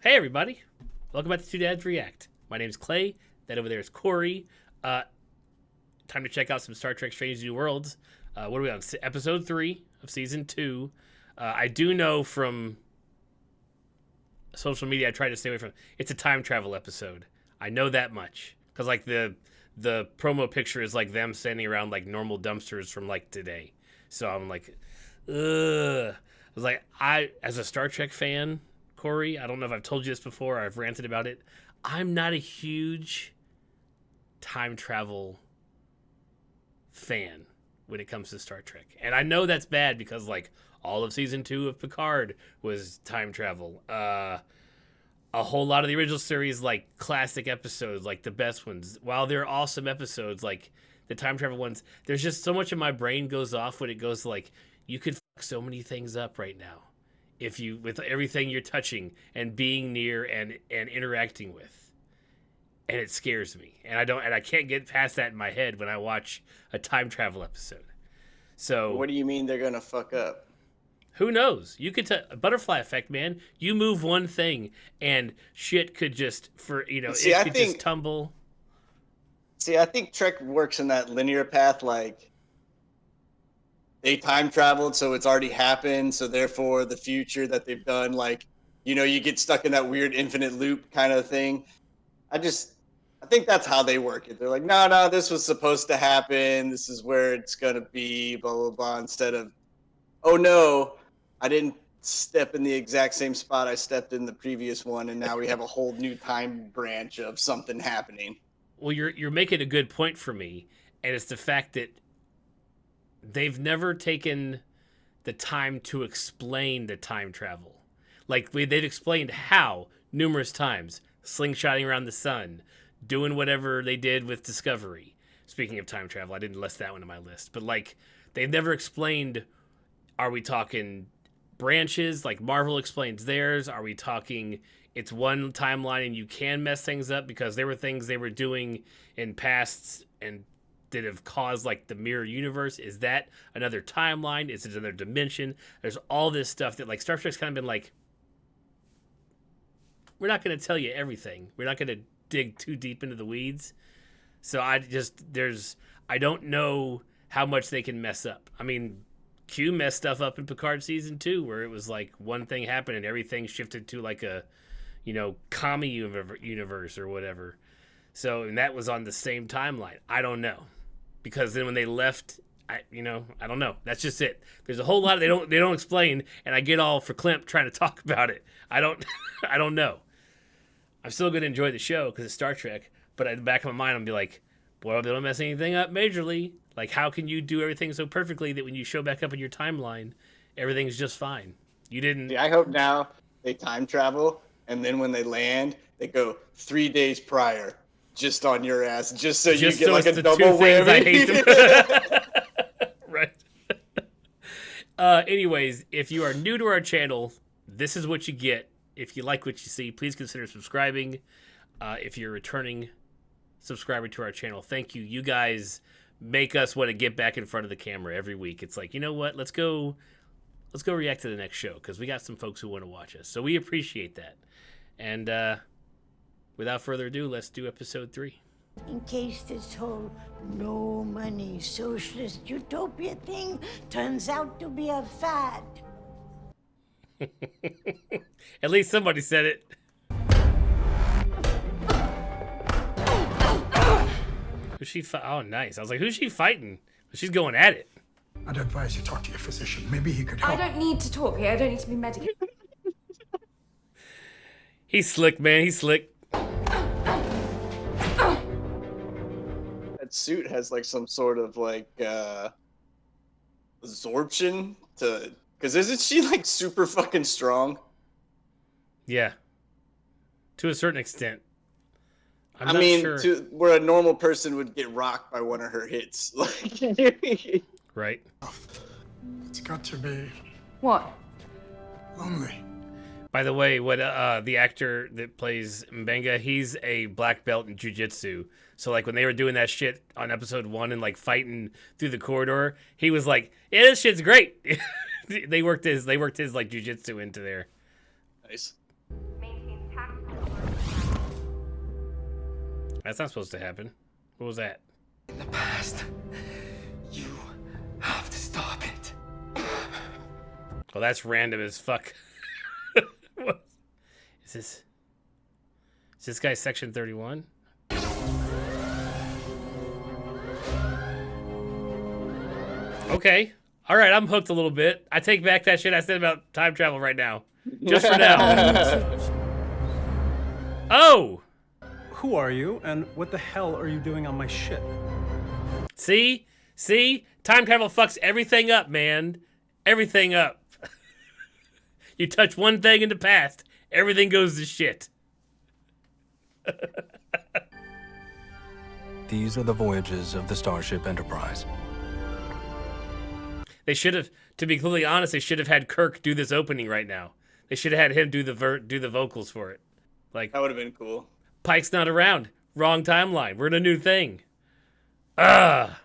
Hey everybody, welcome back to Two Dads React. My name's Clay, that over there is Corey. Time to check out some Star Trek Strange New Worlds. What are we on? Episode 3 of Season 2. I do know from social media I try to stay away from, it's a time travel episode. I know that much. Because like the promo picture is like them standing around like normal dumpsters from like today. So I'm like, ugh. I was like, as a Star Trek fan, Corey, I don't know if I've told you this before or I've ranted about it. I'm not a huge time travel fan when it comes to Star Trek. And I know that's bad because like all of season 2 of Picard was time travel. A whole lot of the original series, like classic episodes, like the best ones, while they're awesome episodes, like the time travel ones, there's just so much of my brain goes off when it goes to like, you could fuck so many things up right now. If you, with everything you're touching and being near and interacting with, and it scares me, and I can't get past that in my head when I watch a time travel episode. So what do you mean they're gonna fuck up? Who knows? You could butterfly effect, man. You move one thing and shit could just just tumble. See, I think Trek works in that linear path, like they time traveled, so it's already happened, so therefore the future that they've done, like, you get stuck in that weird infinite loop kind of thing. I think that's how they work it. They're like, no, this was supposed to happen. This is where it's going to be, blah, blah, blah. Instead of, oh, no, I didn't step in the exact same spot I stepped in the previous one, and now we have a whole new time branch of something happening. Well, you're making a good point for me, and it's the fact that they've never taken the time to explain the time travel. Like, they've explained how numerous times, slingshotting around the sun, doing whatever they did with Discovery. Speaking of time travel, I didn't list that one on my list. But, like, they've never explained, are we talking branches, like Marvel explains theirs? Are we talking it's one timeline and you can mess things up because there were things they were doing in pasts and that have caused like the mirror universe? Is that another timeline? Is it another dimension? There's all this stuff that like Star Trek's kind of been like, we're not going to tell you everything. We're not going to dig too deep into the weeds. So I don't know how much they can mess up. I mean, Q messed stuff up in Picard season 2 where it was like one thing happened and everything shifted to like a, commie universe or whatever. So, and that was on the same timeline. I don't know. Because then when they left, I don't know. That's just it. There's a whole lot they don't explain, and I get all for Klimp trying to talk about it. I don't know. I'm still going to enjoy the show because it's Star Trek, but at the back of my mind, I'll be like, boy, they don't mess anything up majorly. Like, how can you do everything so perfectly that when you show back up in your timeline, everything's just fine? You didn't. Yeah, I hope now they time travel, and then when they land, they go 3 days prior, just on your ass, just so you get like a double whammy. I hate them. Right. Anyways, if you are new to our channel, this is what you get. If you like what you see, please consider subscribing. If you're a returning subscriber to our channel, thank you. You guys make us want to get back in front of the camera every week. It's like, you know what? Let's go react to the next show because we got some folks who want to watch us. So we appreciate that. And without further ado, let's do episode 3. In case this whole no money socialist utopia thing turns out to be a fad. At least somebody said it. Who's she oh, nice. I was like, who's she fighting? She's going at it. I'd advise you talk to your physician. Maybe he could help. I don't need to talk here. I don't need to be medicated. He's slick, man. He's slick. That suit has like some sort of like absorption to, because isn't she like super fucking strong? Yeah, to a certain extent. I mean, sure. Where a normal person would get rocked by one of her hits. Right. It's got to be What? lonely. By the way, what the actor that plays Mbenga, he's a black belt in jiu-jitsu. So like when they were doing that shit on episode 1 and like fighting through the corridor, he was like, "Yeah, this shit's great." They worked his like jiu-jitsu into there. Nice. Maintains That's not supposed to happen. What was that? In the past, you have to stop it. Well, that's random as fuck. What? Is this guy Section 31? Okay. All right, I'm hooked a little bit. I take back that shit I said about time travel right now. Just for now. Oh! Who are you, and what the hell are you doing on my ship? See? See? Time travel fucks everything up, man. Everything up. You touch one thing in the past, everything goes to shit. These are the voyages of the Starship Enterprise. They should have, to be completely honest, they should have had Kirk do this opening right now. They should have had him do the vocals for it. Like, That would have been cool. Pike's not around. Wrong timeline. We're in a new thing. Ah.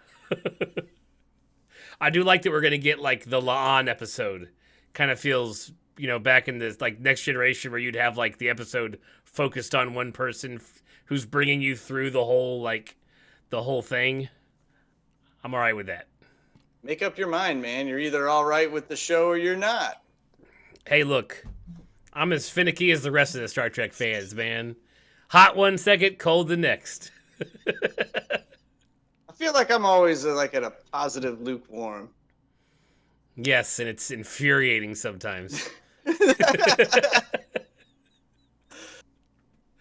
I do like that we're gonna get like the La'an episode. Kind of feels, you know, back in this like Next Generation where you'd have like the episode focused on one person who's bringing you through the whole thing. I'm all right with that. Make up your mind, man. You're either all right with the show or you're not. Hey, look, I'm as finicky as the rest of the Star Trek fans, man. Hot one second, cold the next. I feel like I'm always like at a positive lukewarm. Yes, and it's infuriating sometimes.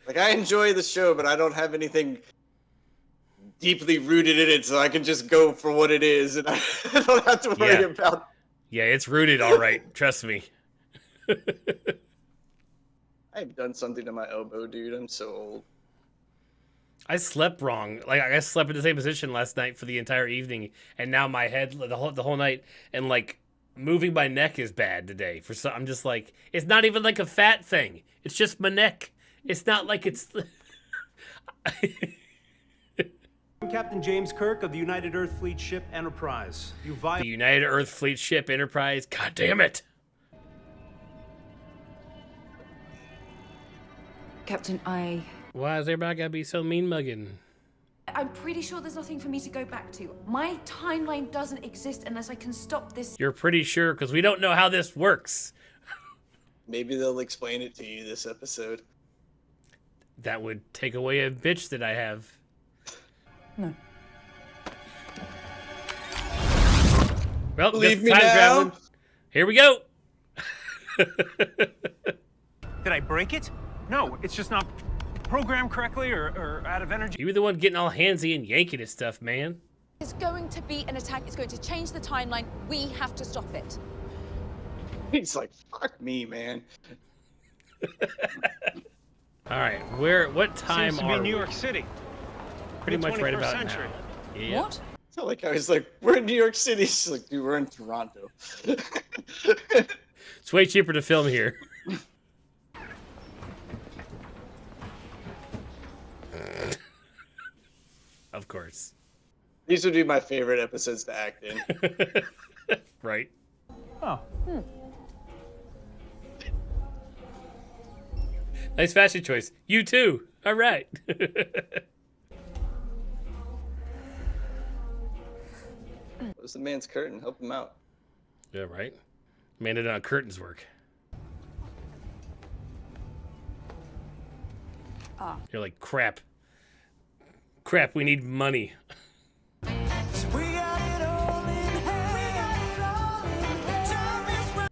Like, I enjoy the show, but I don't have anything deeply rooted in it, so I can just go for what it is, and I don't have to worry about. Yeah, it's rooted all right. Trust me. I've done something to my elbow, dude. I'm so old. I slept wrong. Like I slept in the same position last night for the entire evening, and now my head the whole night, and like moving my neck is bad today. I'm just like, it's not even like a fat thing. It's just my neck. It's not like it's. I'm Captain James Kirk of the United Earth Fleet ship Enterprise. The United Earth Fleet ship Enterprise. God damn it. Captain, Why is everybody gotta be so mean mugging? I'm pretty sure there's nothing for me to go back to. My timeline doesn't exist unless I can stop this. You're pretty sure because we don't know how this works. Maybe they'll explain it to you this episode. That would take away a bitch that I have. No. Well, Believe guess me time now? traveling. Here we go. Did I break it? No, it's just not programmed correctly or out of energy. You were the one getting all handsy and yanking at stuff, man. It's going to be an attack. It's going to change the timeline. We have to stop it. He's like, fuck me, man. All right, what time Seems to are be we? New York City. Pretty much right 21st about century. now. Yeah. What? So like I was like, we're in New York City. She's like, dude, we're in Toronto. It's way cheaper to film here. Of course. These would be my favorite episodes to act in. Right. Oh. Nice fashion choice. You too. All right. What's the man's curtain? Help him out. Yeah, right. Man did on curtains work. You're like, crap. Crap, we need money. You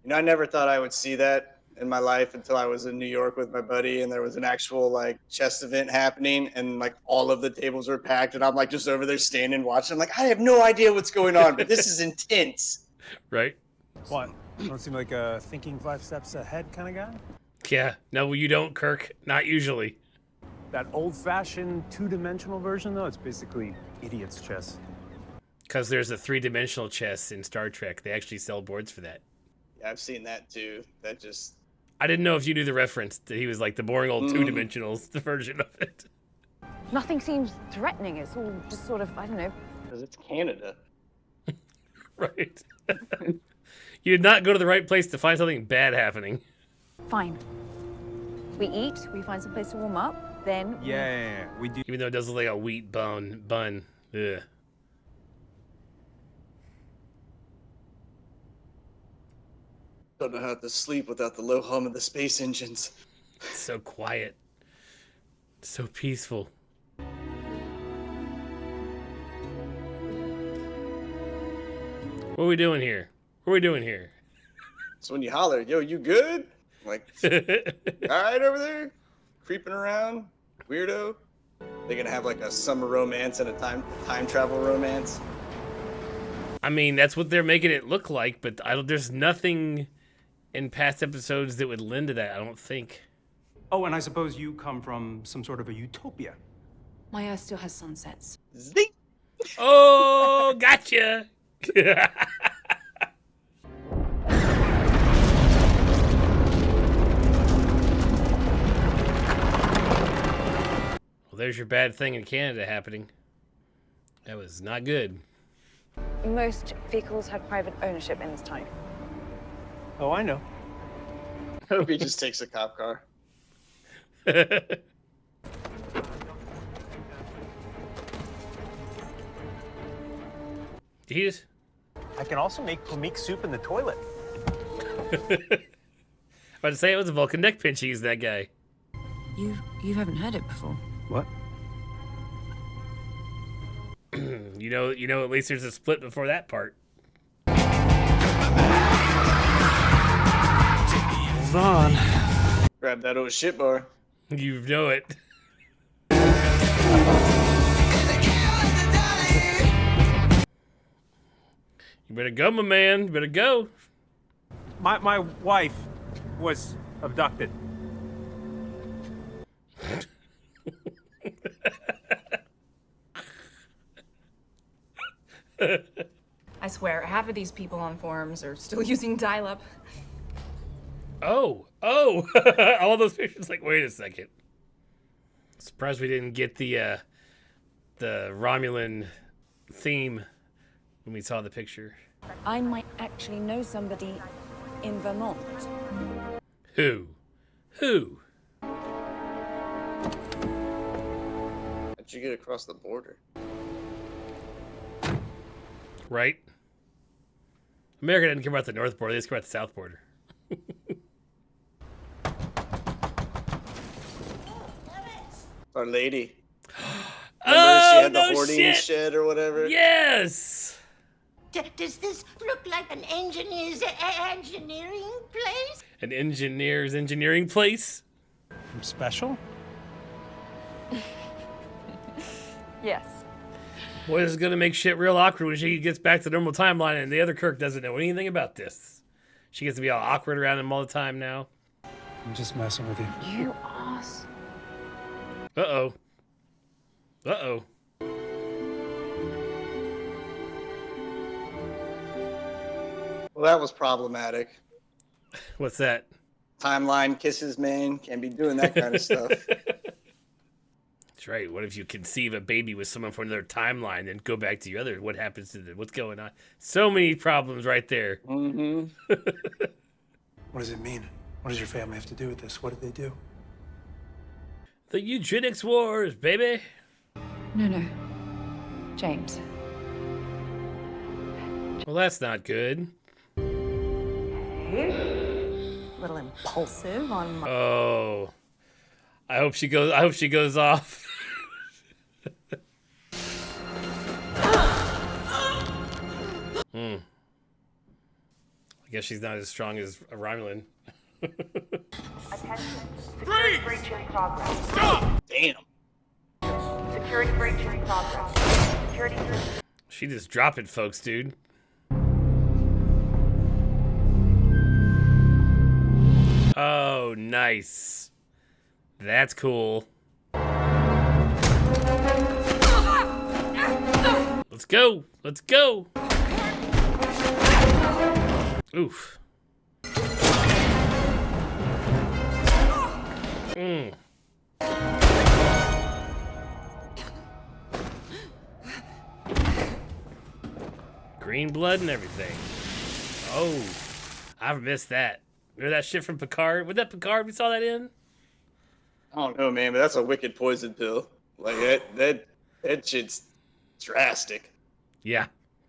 know, I never thought I would see that in my life until I was in New York with my buddy, and there was an actual like chess event happening, and like all of the tables were packed, and I'm like just over there standing watching. I'm like, I have no idea what's going on, but this is intense. Right? What? Don't seem like a thinking 5 steps ahead kind of guy? Yeah. No, you don't, Kirk. Not usually. That old-fashioned two-dimensional version, though, it's basically idiot's chess. Because there's a 3-dimensional chess in Star Trek. They actually sell boards for that. Yeah, I've seen that too. That just I didn't know if you knew the reference, that he was like the boring old 2-dimensional version of it. Nothing seems threatening. It's all just sort of, I don't know. because it's Canada. Right. You did not go to the right place to find something bad happening. Fine. We eat, we find some place to warm up. then Yeah, we do. Even though it does look like a wheat bun. Ugh. Don't know how to sleep without the low hum of the space engines. It's so quiet. So peaceful. What are we doing here? What are we doing here? So when you holler, yo, you good? I'm like, all right over there? Creeping around? Weirdo? They're gonna have like a summer romance and a time travel romance. I mean, that's what they're making it look like, but there's nothing in past episodes that would lend to that, I don't think. Oh, and I suppose you come from some sort of a utopia. My Earth still has sunsets. Zing! Oh, gotcha! Well, there's your bad thing in Canada happening. That was not good. Most vehicles have private ownership in this time. Oh, I know. I hope he just takes a cop car. Jeez. I can also make pomik soup in the toilet. About to say it was a Vulcan neck pinch. He's that guy. You haven't heard it before. What? You know. At least there's a split before that part. Hold on. Grab that old shit bar. You know it. You better go, my man. You better go. My wife was abducted. I swear, half of these people on forums are still using dial-up. Oh. All those pictures. Like, wait a second. Surprised we didn't get the Romulan theme when we saw the picture. I might actually know somebody in Vermont. Who? How'd you get across the border? Right? America didn't care about the north border. They just care about the south border. Our lady. Remember she had the hoarding shed or whatever? Yes! Does this look like an engineering place? An engineer's engineering place? I'm special? Yes. Boy, this is going to make shit real awkward when she gets back to the normal timeline and the other Kirk doesn't know anything about this. She gets to be all awkward around him all the time now. I'm just messing with you. You ass. Uh-oh. Well, that was problematic. What's that? Timeline kisses, man. Can't be doing that kind of stuff. That's right. What if you conceive a baby with someone from another timeline and go back to your other? What happens to them? What's going on? So many problems right there. Mm-hmm. What does it mean? What does your family have to do with this? What did they do? The eugenics wars, baby. No. James. Well, that's not good. A little impulsive on my... Oh. I hope she goes off. I guess she's not as strong as a Romulan. Attention. Security breach in progress. Stop! Damn. Security breach in progress. Security... She just dropping folks, dude. Oh, nice. That's cool. Let's go. Let's go. Oof. Green blood and everything. Oh, I've missed that. Remember that shit from Picard? Was that Picard we saw that in? I don't know, man, but that's a wicked poison pill. Like that shit's drastic. Yeah.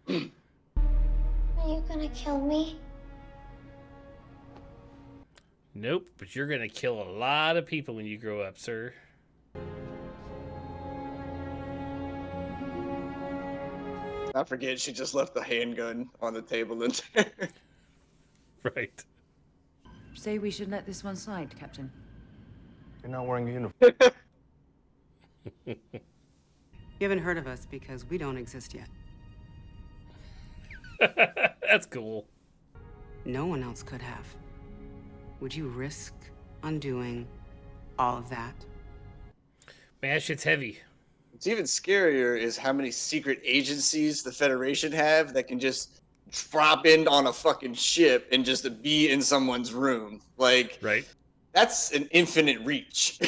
Are you gonna kill me? Nope, but you're gonna kill a lot of people when you grow up, sir. I forget she just left the handgun on the table in there. Right. Say we should let this one slide, Captain. You're not wearing a uniform. You haven't heard of us because we don't exist yet. That's cool. No one else could have. Would you risk undoing all of that? Man, that shit's heavy. What's even scarier is how many secret agencies the Federation have that can just drop in on a fucking ship and just be in someone's room. Like, right. That's an infinite reach.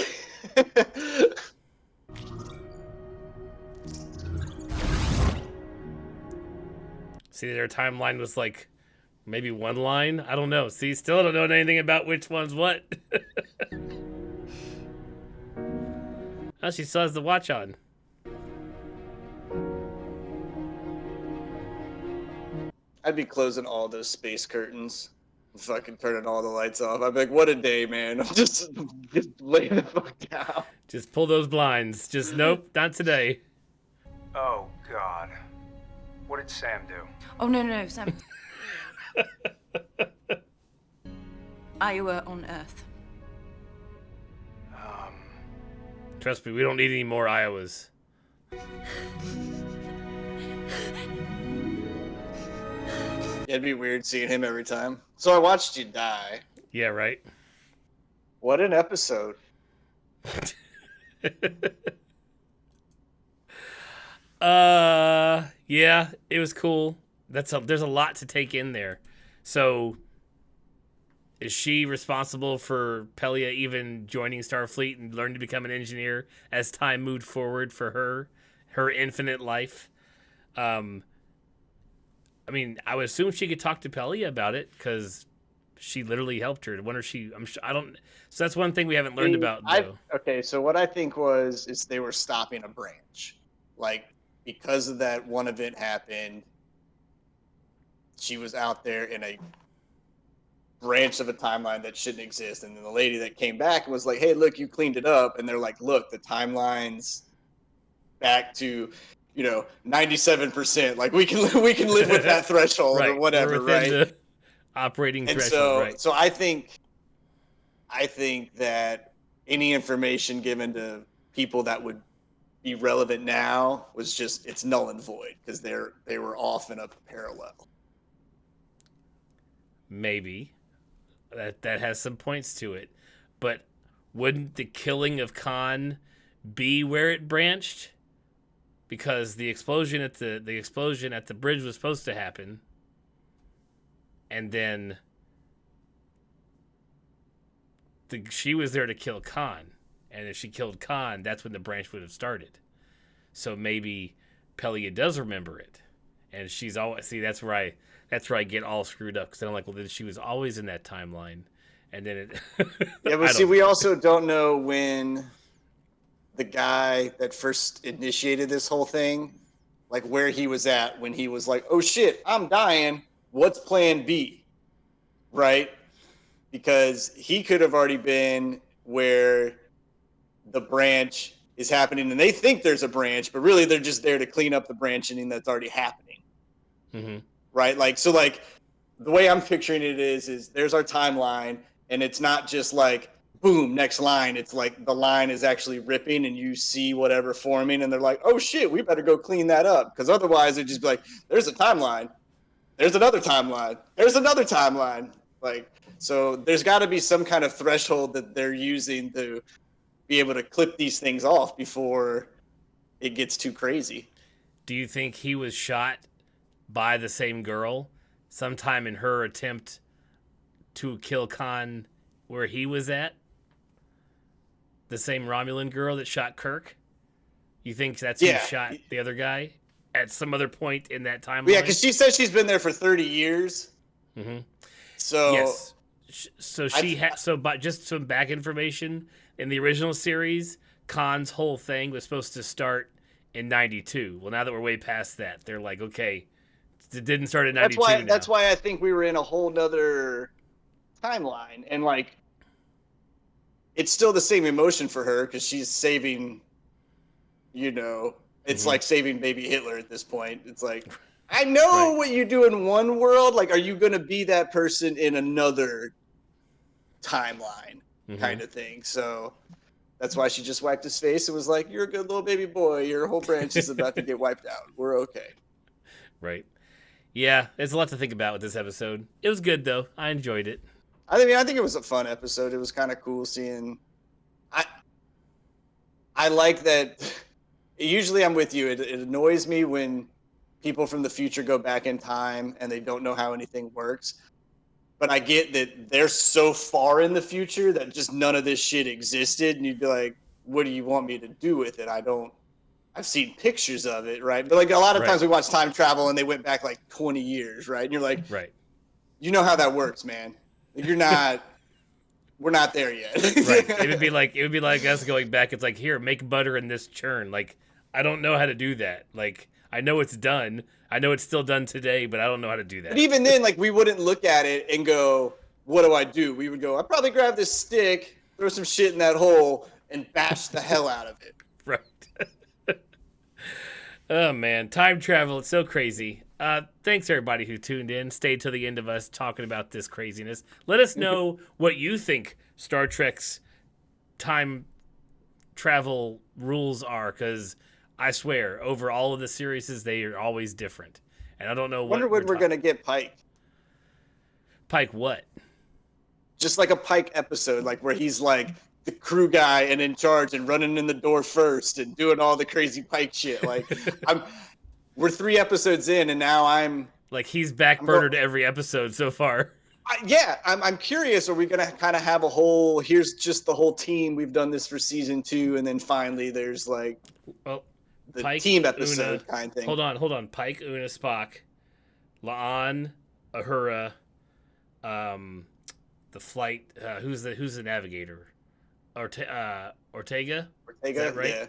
See, their timeline was like maybe one line. I don't know. See, still don't know anything about which one's what. Oh, she still has the watch on. I'd be closing all those space curtains. Fucking turning all the lights off. I'd be like, what a day, man. I'm just lay the fuck down. Just pull those blinds. Just nope, not today. Oh, God. What did Sam do? Oh, no, Sam. Iowa on Earth. Trust me, we don't need any more Iowas. It'd be weird seeing him every time. So I watched you die. Yeah, right. What an episode. Yeah, it was cool. There's a lot to take in there. So is she responsible for Pelia even joining Starfleet and learning to become an engineer as time moved forward for her infinite life? I mean, I would assume she could talk to Pelia about it because she literally helped her. I wonder if she. So that's one thing we haven't learned about. Though. Okay, so what I think is they were stopping a branch, like because of that one event happened. She was out there in a branch of a timeline that shouldn't exist, and then the lady that came back was like, "Hey, look, you cleaned it up," and they're like, "Look, the timeline's back to." 97%. Like we can live with that threshold right. or whatever, right? The operating and threshold, right? So I think that any information given to people that would be relevant now was just it's null and void because they were off in a parallel. Maybe that has some points to it, but wouldn't the killing of Khan be where it branched? Because the explosion at the bridge was supposed to happen, and then she was there to kill Khan, and if she killed Khan, that's when the branch would have started. So maybe Pelia does remember it, and she's always that's where I get all screwed up because I'm like, well, then she was always in that timeline, and then it. Yeah, but see, we also don't know when. The guy that first initiated this whole thing, like where he was at when he was like, oh shit, I'm dying. What's plan B? Right? Because he could have already been where the branch is happening and they think there's a branch, but really they're just there to clean up the branching that's already happening. Mm-hmm. Right? Like, so like the way I'm picturing it is there's our timeline and it's not just like, boom, next line. It's like the line is actually ripping and you see whatever forming and they're like, oh shit, we better go clean that up. Because otherwise it'd just be like, there's a timeline. There's another timeline. There's another timeline. Like, so there's got to be some kind of threshold that they're using to be able to clip these things off before it gets too crazy. Do you think he was shot by the same girl sometime in her attempt to kill Khan where he was at? The same Romulan girl that shot Kirk? You think that's who shot the other guy at some other point in that timeline? Yeah, because she says she's been there for 30 years. Mm-hmm. So yes. So she had just some back information. in the original series, Khan's whole thing was supposed to start in 92. Well, now that we're way past that, they're like, okay, it didn't start in 92 That's why I think we were in a whole nother timeline. And, like, it's still the same emotion for her because she's saving, it's like saving baby Hitler at this point. It's like, I know what you do in one world. Like, are you going to be that person in another timeline kind of thing? So that's why she just wiped his face and was like, you're a good little baby boy. Your whole branch is about to get wiped out. We're okay. Right. Yeah, there's a lot to think about with this episode. It was good, though. I enjoyed it. I think it was a fun episode. It was kind of cool seeing. I like that. Usually I'm with you. It annoys me when people from the future go back in time and they don't know how anything works. But I get that they're so far in the future that just none of this shit existed. And you'd be like, what do you want me to do with it? I've seen pictures of it, right? But like a lot of times we watch time travel and they went back like 20 years, right? And you're like, you know how that works, man. We're not there yet. Right. It would be like us going back. It's like, here, make butter in this churn. Like, I don't know how to do that. Like, I know it's done. I know it's still done today, but I don't know how to do that. But even then, like, we wouldn't look at it and go, what do I do? We would go, I'd probably grab this stick, throw some shit in that hole, and bash the hell out of it. Right. Oh, man. Time travel. It's so crazy. Thanks, everybody who tuned in. Stayed till the end of us talking about this craziness. Let us know what you think Star Trek's time travel rules are, because I swear, over all of the series, they are always different. And I don't know wonder when we're going to get Pike. Pike what? Just like a Pike episode, like where he's like the crew guy and in charge and running in the door first and doing all the crazy Pike shit. Like, we're 3 episodes in and now I'm... Like, he's backburnered every episode so far. I'm curious, are we going to kind of have a whole, here's just the whole team, we've done this for season 2, and then finally there's like... Well, the Pike, team episode Una, kind of thing. Hold on. Pike, Una, Spock, La'an, Uhura, the flight. Who's the navigator? Ortega. Is that right? Yeah.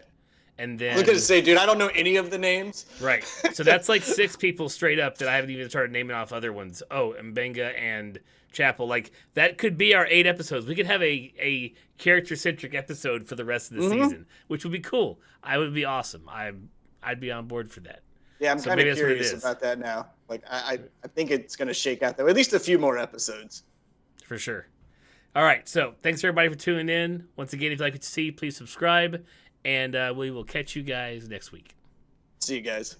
And then I was gonna say, dude, I don't know any of the names. Right. So that's like 6 people straight up that I haven't even started naming off other ones. Oh, Mbenga and Chapel. Like, that could be our 8 episodes. We could have a character-centric episode for the rest of the season, which would be cool. I would be awesome. I'd be on board for that. Yeah, I'm kind of curious about that now. Like, I think it's going to shake out, though. At least a few more episodes. For sure. All right, so thanks, everybody, for tuning in. Once again, if you'd like to see, please subscribe, and we will catch you guys next week. See you guys.